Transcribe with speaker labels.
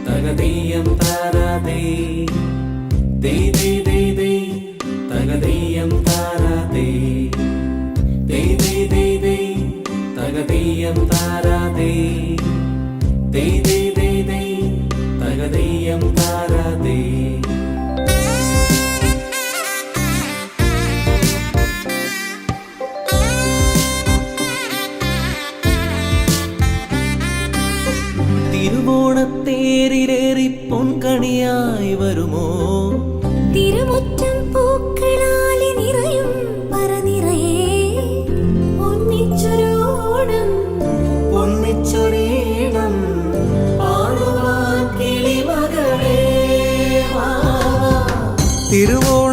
Speaker 1: തകതീയം താരാതേ തകതീയം താരാതേ തകതീയം താരാതേ തകതീയം താരാതേ. തിരുവോണത്തേരിലേറി പൊൻകണിയായി വരുമോ
Speaker 2: തിരുമുറ്റം പൂക്കളാലി നിറയും പറനിറയേ ഒന്നിച്ചൊരോണം
Speaker 1: ഒന്നിച്ചൊരീണം പാടുവാൻ കിളിമകളേ.
Speaker 3: തിരുവോണ